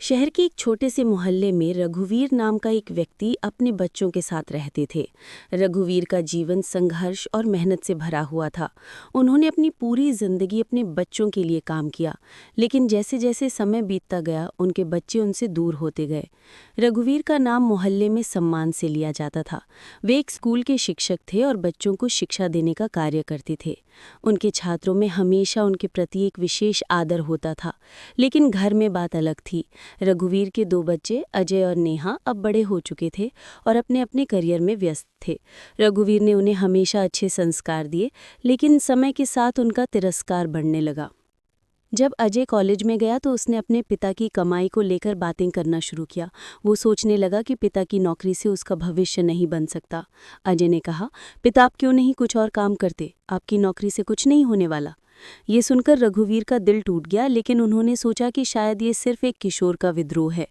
शहर के एक छोटे से मोहल्ले में रघुवीर नाम का एक व्यक्ति अपने बच्चों के साथ रहते थे। रघुवीर का जीवन संघर्ष और मेहनत से भरा हुआ था। उन्होंने अपनी पूरी जिंदगी अपने बच्चों के लिए काम किया, लेकिन जैसे जैसे समय बीतता गया उनके बच्चे उनसे दूर होते गए। रघुवीर का नाम मोहल्ले में सम्मान से लिया जाता था। वे एक स्कूल के शिक्षक थे और बच्चों को शिक्षा देने का कार्य करते थे। उनके छात्रों में हमेशा उनके प्रति एक विशेष आदर होता था। लेकिन घर में बात अलग थी। रघुवीर के दो बच्चे अजय और नेहा अब बड़े हो चुके थे और अपने अपने करियर में व्यस्त थे। रघुवीर ने उन्हें हमेशा अच्छे संस्कार दिए, लेकिन समय के साथ उनका तिरस्कार बढ़ने लगा। जब अजय कॉलेज में गया तो उसने अपने पिता की कमाई को लेकर बातें करना शुरू किया। वो सोचने लगा कि पिता की नौकरी से उसका भविष्य नहीं बन सकता। अजय ने कहा, पिता आप क्यों नहीं कुछ और काम करते? आपकी नौकरी से कुछ नहीं होने वाला। ये सुनकर रघुवीर का दिल टूट गया, लेकिन उन्होंने सोचा कि शायद ये सिर्फ एक किशोर का विद्रोह है।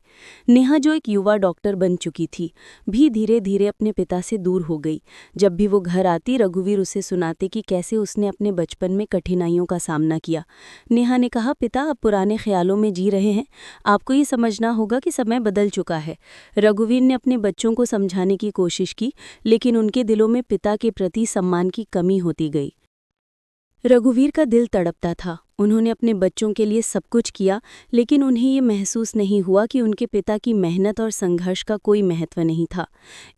नेहा, जो एक युवा डॉक्टर बन चुकी थी, भी धीरे धीरे अपने पिता से दूर हो गई। जब भी वो घर आती, रघुवीर उसे सुनाते कि कैसे उसने अपने बचपन में कठिनाइयों का सामना किया। नेहा ने कहा, पिता आप पुराने ख्यालों में जी रहे हैं, आपको ये समझना होगा कि समय बदल चुका है। रघुवीर ने अपने बच्चों को समझाने की कोशिश की, लेकिन उनके दिलों में पिता के प्रति सम्मान की कमी होती गई। रघुवीर का दिल तड़पता था। उन्होंने अपने बच्चों के लिए सब कुछ किया, लेकिन उन्हें ये महसूस नहीं हुआ कि उनके पिता की मेहनत और संघर्ष का कोई महत्व नहीं था।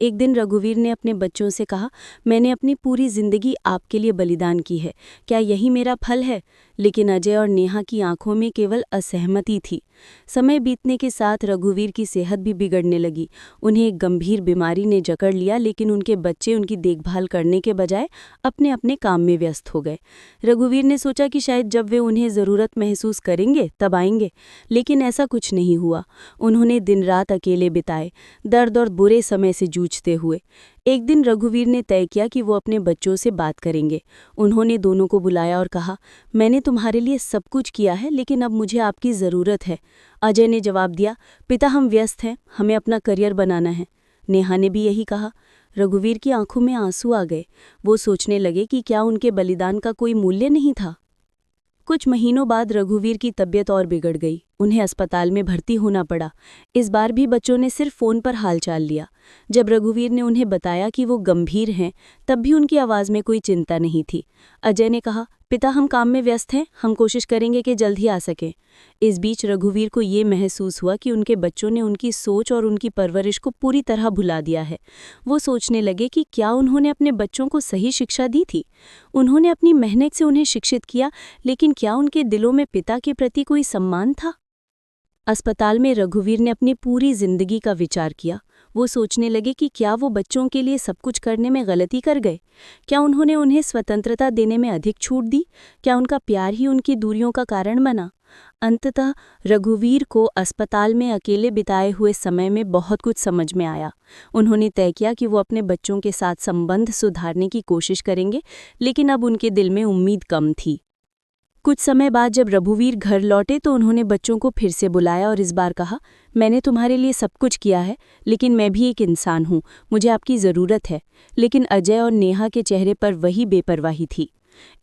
एक दिन रघुवीर ने अपने बच्चों से कहा, मैंने अपनी पूरी जिंदगी आपके लिए बलिदान की है, क्या यही मेरा फल है? लेकिन अजय और नेहा की आंखों में केवल असहमति थी। समय बीतने के साथ रघुवीर की सेहत भी बिगड़ने लगी। उन्हें एक गंभीर बीमारी ने जकड़ लिया, लेकिन उनके बच्चे उनकी देखभाल करने के बजाय अपने अपने काम में व्यस्त हो गए। रघुवीर ने सोचा कि शायद जब वे उन्हें ज़रूरत महसूस करेंगे तब आएंगे, लेकिन ऐसा कुछ नहीं हुआ। उन्होंने दिन रात अकेले बिताए, दर्द और बुरे समय से जूझते हुए। एक दिन रघुवीर ने तय किया कि वो अपने बच्चों से बात करेंगे। उन्होंने दोनों को बुलाया और कहा, मैंने तुम्हारे लिए सब कुछ किया है, लेकिन अब मुझे आपकी ज़रूरत है। अजय ने जवाब दिया, पिता हम व्यस्त हैं, हमें अपना करियर बनाना है। नेहा ने भी यही कहा। रघुवीर की आंखों में आंसू आ गए। वो सोचने लगे कि क्या उनके बलिदान का कोई मूल्य नहीं था। कुछ महीनों बाद रघुवीर की तबीयत और बिगड़ गई। उन्हें अस्पताल में भर्ती होना पड़ा। इस बार भी बच्चों ने सिर्फ फ़ोन पर हालचाल लिया। जब रघुवीर ने उन्हें बताया कि वो गंभीर हैं, तब भी उनकी आवाज़ में कोई चिंता नहीं थी। अजय ने कहा, पिता हम काम में व्यस्त हैं, हम कोशिश करेंगे कि जल्द ही आ सकें। इस बीच रघुवीर को ये महसूस हुआ कि उनके बच्चों ने उनकी सोच और उनकी परवरिश को पूरी तरह भुला दिया है। वो सोचने लगे कि क्या उन्होंने अपने बच्चों को सही शिक्षा दी थी? उन्होंने अपनी मेहनत से उन्हें शिक्षित किया, लेकिन क्या उनके दिलों में पिता के प्रति कोई सम्मान था? अस्पताल में रघुवीर ने अपनी पूरी जिंदगी का विचार किया। वो सोचने लगे कि क्या वो बच्चों के लिए सब कुछ करने में गलती कर गए? क्या उन्होंने उन्हें स्वतंत्रता देने में अधिक छूट दी? क्या उनका प्यार ही उनकी दूरियों का कारण बना? अंततः रघुवीर को अस्पताल में अकेले बिताए हुए समय में बहुत कुछ समझ में आया। उन्होंने तय किया कि वो अपने बच्चों के साथ संबंध सुधारने की कोशिश करेंगे, लेकिन अब उनके दिल में उम्मीद कम थी। कुछ समय बाद जब रघुवीर घर लौटे तो उन्होंने बच्चों को फिर से बुलाया और इस बार कहा, मैंने तुम्हारे लिए सब कुछ किया है, लेकिन मैं भी एक इंसान हूँ, मुझे आपकी ज़रूरत है। लेकिन अजय और नेहा के चेहरे पर वही बेपरवाही थी।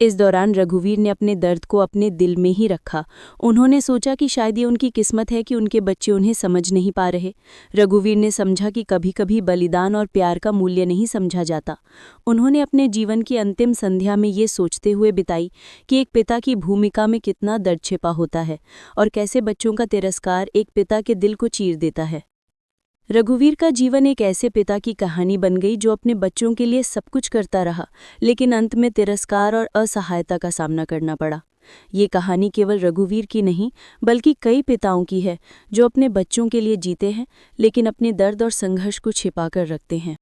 इस दौरान रघुवीर ने अपने दर्द को अपने दिल में ही रखा। उन्होंने सोचा कि शायद ये उनकी किस्मत है कि उनके बच्चे उन्हें समझ नहीं पा रहे। रघुवीर ने समझा कि कभी कभी बलिदान और प्यार का मूल्य नहीं समझा जाता। उन्होंने अपने जीवन की अंतिम संध्या में ये सोचते हुए बिताई कि एक पिता की भूमिका में कितना दर्द छिपा होता है और कैसे बच्चों का तिरस्कार एक पिता के दिल को चीर देता है। रघुवीर का जीवन एक ऐसे पिता की कहानी बन गई जो अपने बच्चों के लिए सब कुछ करता रहा, लेकिन अंत में तिरस्कार और असहायता का सामना करना पड़ा। ये कहानी केवल रघुवीर की नहीं, बल्कि कई पिताओं की है जो अपने बच्चों के लिए जीते हैं, लेकिन अपने दर्द और संघर्ष को छिपा कर रखते हैं।